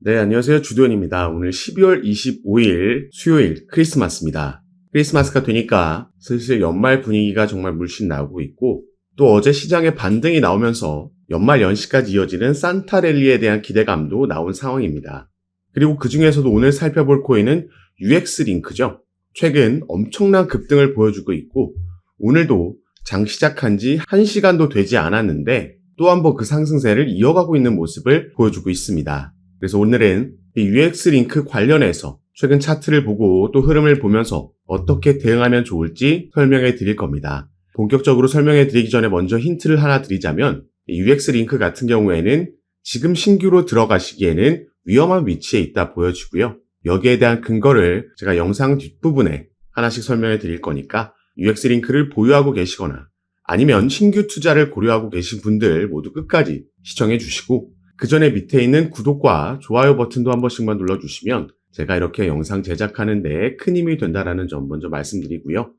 네, 안녕하세요. 주도현입니다. 오늘 12월 25일 수요일 크리스마스입니다. 크리스마스가 되니까 슬슬 연말 분위기가 정말 물씬 나오고 있고, 또 어제 시장에 반등이 나오면서 연말 연시까지 이어지는 산타 랠리에 대한 기대감도 나온 상황입니다. 그리고 그 중에서도 오늘 살펴볼 코인은 UX링크죠. 최근 엄청난 급등을 보여주고 있고, 오늘도 장 시작한 지 1시간도 되지 않았는데 또 한 번 그 상승세를 이어가고 있는 모습을 보여주고 있습니다. 그래서 오늘은 이 UX링크 관련해서 최근 차트를 보고 또 흐름을 보면서 어떻게 대응하면 좋을지 설명해 드릴 겁니다. 본격적으로 설명해 드리기 전에 먼저 힌트를 하나 드리자면 이 UX링크 같은 경우에는 지금 신규로 들어가시기에는 위험한 위치에 있다 보여지고요. 여기에 대한 근거를 제가 영상 뒷부분에 하나씩 설명해 드릴 거니까 UX링크를 보유하고 계시거나 아니면 신규 투자를 고려하고 계신 분들 모두 끝까지 시청해 주시고, 그 전에 밑에 있는 구독과 좋아요 버튼도 한 번씩만 눌러주시면 제가 이렇게 영상 제작하는 데 큰 힘이 된다는 점 먼저 말씀드리고요.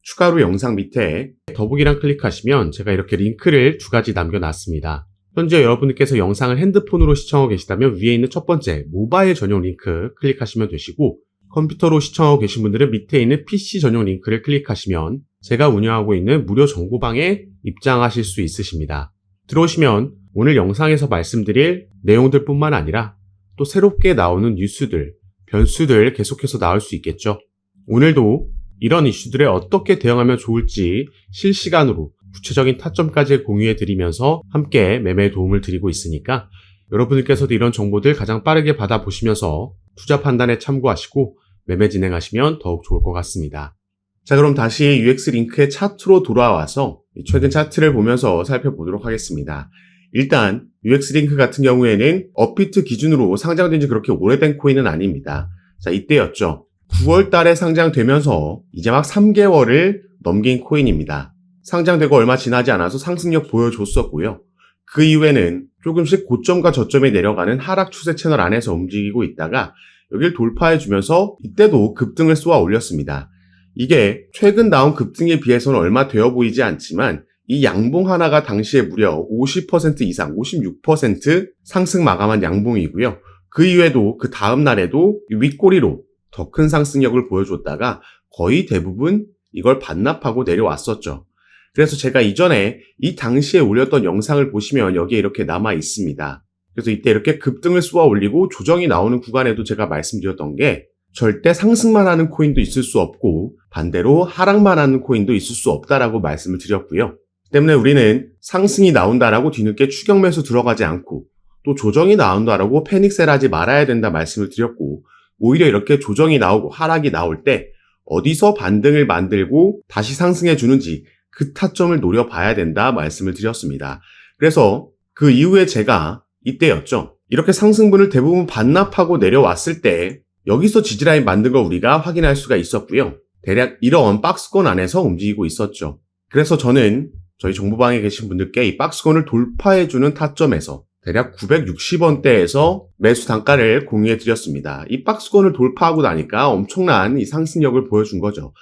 추가로 영상 밑에 더보기란 클릭하시면 제가 이렇게 링크를 2가지 남겨놨습니다. 현재 여러분께서 영상을 핸드폰으로 시청하고 계시다면 위에 있는 첫 번째 모바일 전용 링크 클릭하시면 되시고, 컴퓨터로 시청하고 계신 분들은 밑에 있는 PC 전용 링크를 클릭하시면 제가 운영하고 있는 무료 정보방에 입장하실 수 있으십니다. 들어오시면 오늘 영상에서 말씀드릴 내용들 뿐만 아니라 또 새롭게 나오는 뉴스들, 변수들 계속해서 나올 수 있겠죠. 오늘도 이런 이슈들에 어떻게 대응하면 좋을지 실시간으로 구체적인 타점까지 공유해 드리면서 함께 매매에 도움을 드리고 있으니까 여러분들께서도 이런 정보들 가장 빠르게 받아보시면서 투자 판단에 참고하시고 매매 진행하시면 더욱 좋을 것 같습니다. 자, 그럼 다시 UX링크의 차트로 돌아와서 최근 차트를 보면서 살펴보도록 하겠습니다. 일단 UX링크 같은 경우에는 업비트 기준으로 상장된 지 그렇게 오래된 코인은 아닙니다. 자, 이때였죠. 9월 달에 상장되면서 이제 막 3개월을 넘긴 코인입니다. 상장되고 얼마 지나지 않아서 상승력 보여줬었고요. 그 이후에는 조금씩 고점과 저점이 내려가는 하락 추세 채널 안에서 움직이고 있다가 여기를 돌파해주면서 이때도 급등을 쏘아 올렸습니다. 이게 최근 나온 급등에 비해서는 얼마 되어 보이지 않지만 이 양봉 하나가 당시에 무려 50% 이상, 56% 상승 마감한 양봉이고요. 그 이후에도 그 다음 날에도 윗꼬리로 더 큰 상승력을 보여줬다가 거의 대부분 이걸 반납하고 내려왔었죠. 그래서 제가 이전에 이 당시에 올렸던 영상을 보시면 여기에 이렇게 남아 있습니다. 그래서 이때 이렇게 급등을 쏘아 올리고 조정이 나오는 구간에도 제가 말씀드렸던 게 절대 상승만 하는 코인도 있을 수 없고 반대로 하락만 하는 코인도 있을 수 없다라고 말씀을 드렸고요. 때문에 우리는 상승이 나온다라고 뒤늦게 추격 매수 들어가지 않고 또 조정이 나온다라고 패닉셀하지 말아야 된다 말씀을 드렸고, 오히려 이렇게 조정이 나오고 하락이 나올 때 어디서 반등을 만들고 다시 상승해 주는지 그 타점을 노려봐야 된다 말씀을 드렸습니다. 그래서 그 이후에 제가 이때였죠. 이렇게 상승분을 대부분 반납하고 내려왔을 때 여기서 지지라인 만든 거 우리가 확인할 수가 있었고요. 대략 이런 박스권 안에서 움직이고 있었죠. 그래서 저는 저희 정보방에 계신 분들께 이 박스권을 돌파해주는 타점에서 대략 960원대에서 매수 단가를 공유해 드렸습니다. 이 박스권을 돌파하고 나니까 엄청난 이 상승력을 보여준 거죠.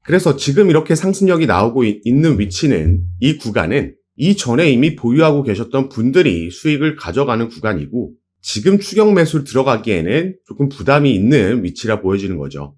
그래서 지금 이렇게 상승력이 나오고 있는 위치는, 이 구간은 이전에 이미 보유하고 계셨던 분들이 수익을 가져가는 구간이고 지금 추격 매수를 들어가기에는 조금 부담이 있는 위치라 보여지는 거죠.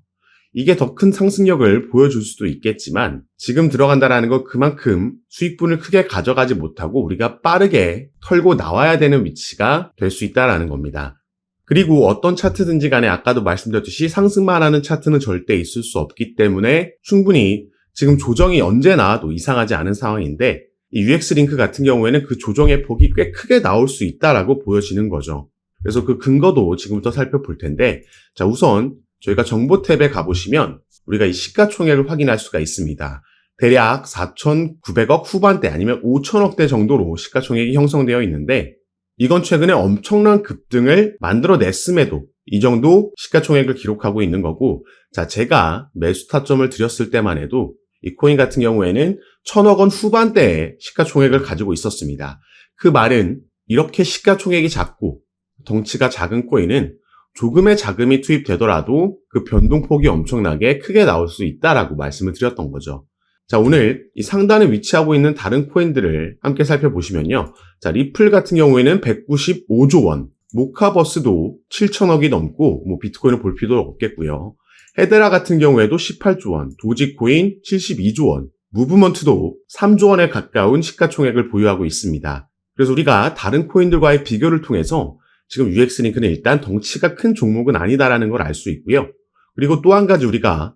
이게 더 큰 상승력을 보여줄 수도 있겠지만 지금 들어간다라는 건 그만큼 수익분을 크게 가져가지 못하고 우리가 빠르게 털고 나와야 되는 위치가 될 수 있다는 겁니다. 그리고 어떤 차트든지 간에 아까도 말씀드렸듯이 상승만 하는 차트는 절대 있을 수 없기 때문에 충분히 지금 조정이 언제 나와도 이상하지 않은 상황인데, 이 UX링크 같은 경우에는 그 조정의 폭이 꽤 크게 나올 수 있다라고 보여지는 거죠. 그래서 그 근거도 지금부터 살펴볼 텐데, 자, 우선 저희가 정보 탭에 가보시면 우리가 이 시가총액을 확인할 수가 있습니다. 대략 4,900억 후반대 아니면 5천억대 정도로 시가총액이 형성되어 있는데, 이건 최근에 엄청난 급등을 만들어냈음에도 이 정도 시가총액을 기록하고 있는 거고, 자, 제가 매수 타점을 드렸을 때만 해도 이 코인 같은 경우에는 1,000억 원 후반대의 시가총액을 가지고 있었습니다. 그 말은 이렇게 시가총액이 작고 덩치가 작은 코인은 조금의 자금이 투입되더라도 그 변동폭이 엄청나게 크게 나올 수 있다라고 말씀을 드렸던 거죠. 자, 오늘 이 상단에 위치하고 있는 다른 코인들을 함께 살펴보시면요. 자, 리플 같은 경우에는 195조 원, 모카버스도 7천억이 넘고 비트코인을 볼 필요도 없겠고요. 헤드라 같은 경우에도 18조 원, 도지코인 72조 원, 무브먼트도 3조 원에 가까운 시가총액을 보유하고 있습니다. 그래서 우리가 다른 코인들과의 비교를 통해서 지금 UX링크는 일단 덩치가 큰 종목은 아니다라는 걸 알 수 있고요. 그리고 또 한 가지 우리가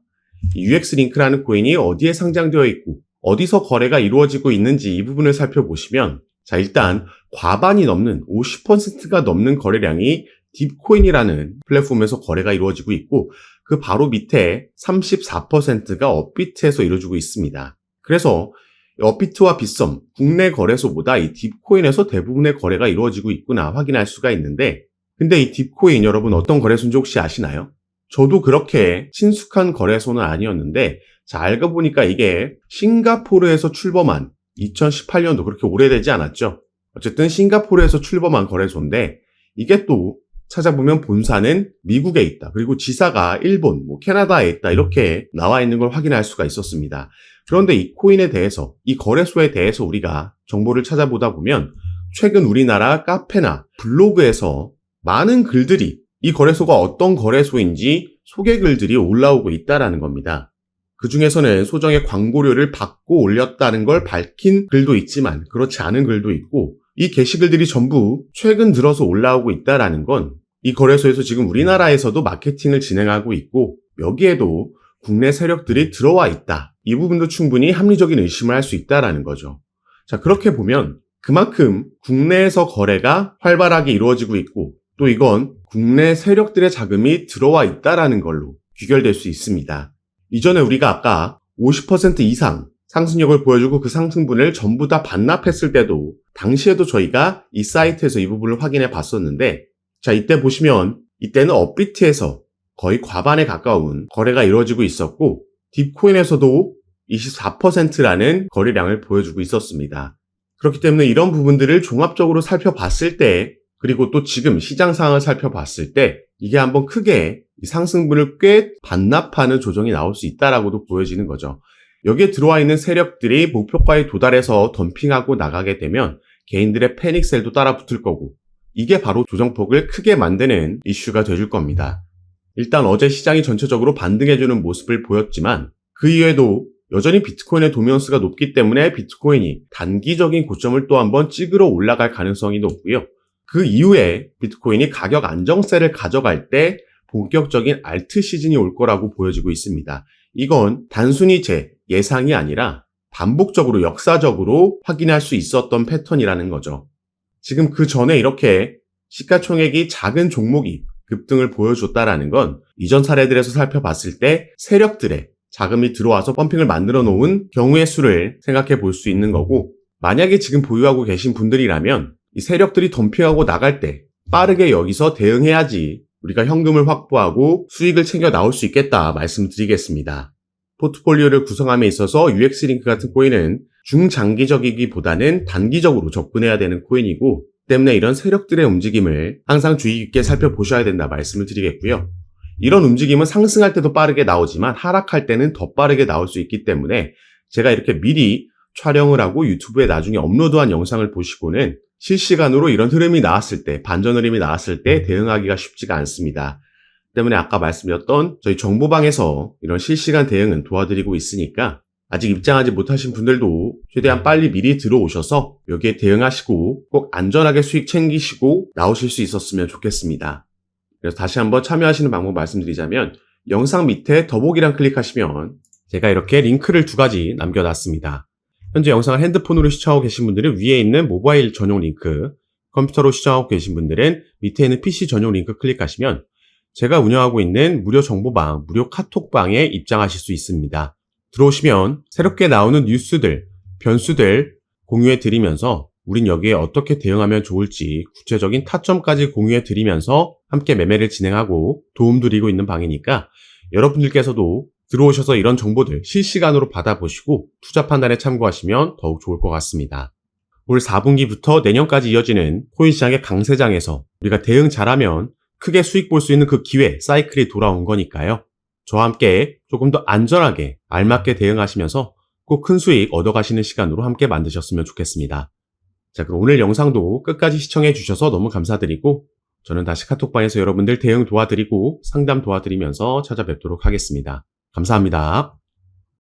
UX링크라는 코인이 어디에 상장되어 있고 어디서 거래가 이루어지고 있는지 이 부분을 살펴보시면 자, 일단 과반이 넘는 50%가 넘는 거래량이 딥코인이라는 플랫폼에서 거래가 이루어지고 있고 그 바로 밑에 34%가 업비트에서 이루어지고 있습니다. 그래서 업비트와 빗썸, 국내 거래소보다 이 딥코인에서 대부분의 거래가 이루어지고 있구나 확인할 수가 있는데 근데 이 딥코인 여러분 어떤 거래소인지 혹시 아시나요? 저도 그렇게 친숙한 거래소는 아니었는데 자, 알고 보니까 이게 싱가포르에서 출범한 2018년도 그렇게 오래되지 않았죠. 어쨌든 싱가포르에서 출범한 거래소인데 이게 또 찾아보면 본사는 미국에 있다. 그리고 지사가 일본, 캐나다에 있다. 이렇게 나와 있는 걸 확인할 수가 있었습니다. 그런데 이 코인에 대해서, 이 거래소에 대해서 우리가 정보를 찾아보다 보면 최근 우리나라 카페나 블로그에서 많은 글들이 이 거래소가 어떤 거래소인지 소개 글들이 올라오고 있다라는 겁니다. 그 중에서는 소정의 광고료를 받고 올렸다는 걸 밝힌 글도 있지만 그렇지 않은 글도 있고 이 게시글들이 전부 최근 들어서 올라오고 있다라는 건 이 거래소에서 지금 우리나라에서도 마케팅을 진행하고 있고 여기에도 국내 세력들이 들어와 있다. 이 부분도 충분히 합리적인 의심을 할 수 있다라는 거죠. 자, 그렇게 보면 그만큼 국내에서 거래가 활발하게 이루어지고 있고 또 이건 국내 세력들의 자금이 들어와 있다라는 걸로 귀결될 수 있습니다. 이전에 우리가 아까 50% 이상 상승력을 보여주고 그 상승분을 전부 다 반납했을 때도 당시에도 저희가 이 사이트에서 이 부분을 확인해 봤었는데 자, 이때 보시면 이때는 업비트에서 거의 과반에 가까운 거래가 이루어지고 있었고 딥코인에서도 24%라는 거래량을 보여주고 있었습니다. 그렇기 때문에 이런 부분들을 종합적으로 살펴봤을 때 그리고 또 지금 시장 상황을 살펴봤을 때 이게 한번 크게 이 상승분을 꽤 반납하는 조정이 나올 수 있다라고도 보여지는 거죠. 여기에 들어와 있는 세력들이 목표가에 도달해서 덤핑하고 나가게 되면 개인들의 패닉셀도 따라 붙을 거고 이게 바로 조정폭을 크게 만드는 이슈가 되줄 겁니다. 일단 어제 시장이 전체적으로 반등해주는 모습을 보였지만 그 이외에도 여전히 비트코인의 도미넌스가 높기 때문에 비트코인이 단기적인 고점을 또 한번 찍으러 올라갈 가능성이 높고요. 그 이후에 비트코인이 가격 안정세를 가져갈 때 본격적인 알트 시즌이 올 거라고 보여지고 있습니다. 이건 단순히 제 예상이 아니라 반복적으로 역사적으로 확인할 수 있었던 패턴이라는 거죠. 지금 그 전에 이렇게 시가총액이 작은 종목이 급등을 보여줬다라는 건 이전 사례들에서 살펴봤을 때 세력들의 자금이 들어와서 펌핑을 만들어 놓은 경우의 수를 생각해 볼 수 있는 거고 만약에 지금 보유하고 계신 분들이라면 이 세력들이 덤핑하고 나갈 때 빠르게 여기서 대응해야지 우리가 현금을 확보하고 수익을 챙겨 나올 수 있겠다 말씀드리겠습니다. 포트폴리오를 구성함에 있어서 UX링크 같은 코인은 중장기적이기보다는 단기적으로 접근해야 되는 코인이고 때문에 이런 세력들의 움직임을 항상 주의 깊게 살펴보셔야 된다 말씀을 드리겠고요. 이런 움직임은 상승할 때도 빠르게 나오지만 하락할 때는 더 빠르게 나올 수 있기 때문에 제가 이렇게 미리 촬영을 하고 유튜브에 나중에 업로드한 영상을 보시고는 실시간으로 이런 흐름이 나왔을 때, 반전 흐름이 나왔을 때 대응하기가 쉽지가 않습니다. 때문에 아까 말씀드렸던 저희 정보방에서 이런 실시간 대응은 도와드리고 있으니까 아직 입장하지 못하신 분들도 최대한 빨리 미리 들어오셔서 여기에 대응하시고 꼭 안전하게 수익 챙기시고 나오실 수 있었으면 좋겠습니다. 그래서 다시 한번 참여하시는 방법 말씀드리자면 영상 밑에 더보기란 클릭하시면 제가 이렇게 링크를 2가지 남겨놨습니다. 현재 영상을 핸드폰으로 시청하고 계신 분들은 위에 있는 모바일 전용 링크, 컴퓨터로 시청하고 계신 분들은 밑에 있는 PC 전용 링크 클릭하시면 제가 운영하고 있는 무료 정보방, 무료 카톡방에 입장하실 수 있습니다. 들어오시면 새롭게 나오는 뉴스들, 변수들 공유해 드리면서 우린 여기에 어떻게 대응하면 좋을지 구체적인 타점까지 공유해 드리면서 함께 매매를 진행하고 도움 드리고 있는 방이니까 여러분들께서도 들어오셔서 이런 정보들 실시간으로 받아보시고 투자 판단에 참고하시면 더욱 좋을 것 같습니다. 올 4분기부터 내년까지 이어지는 코인 시장의 강세장에서 우리가 대응 잘하면 크게 수익 볼 수 있는 그 기회, 사이클이 돌아온 거니까요. 저와 함께 조금 더 안전하게 알맞게 대응하시면서 꼭 큰 수익 얻어가시는 시간으로 함께 만드셨으면 좋겠습니다. 자, 그럼 오늘 영상도 끝까지 시청해 주셔서 너무 감사드리고 저는 다시 카톡방에서 여러분들 대응 도와드리고 상담 도와드리면서 찾아뵙도록 하겠습니다. 감사합니다.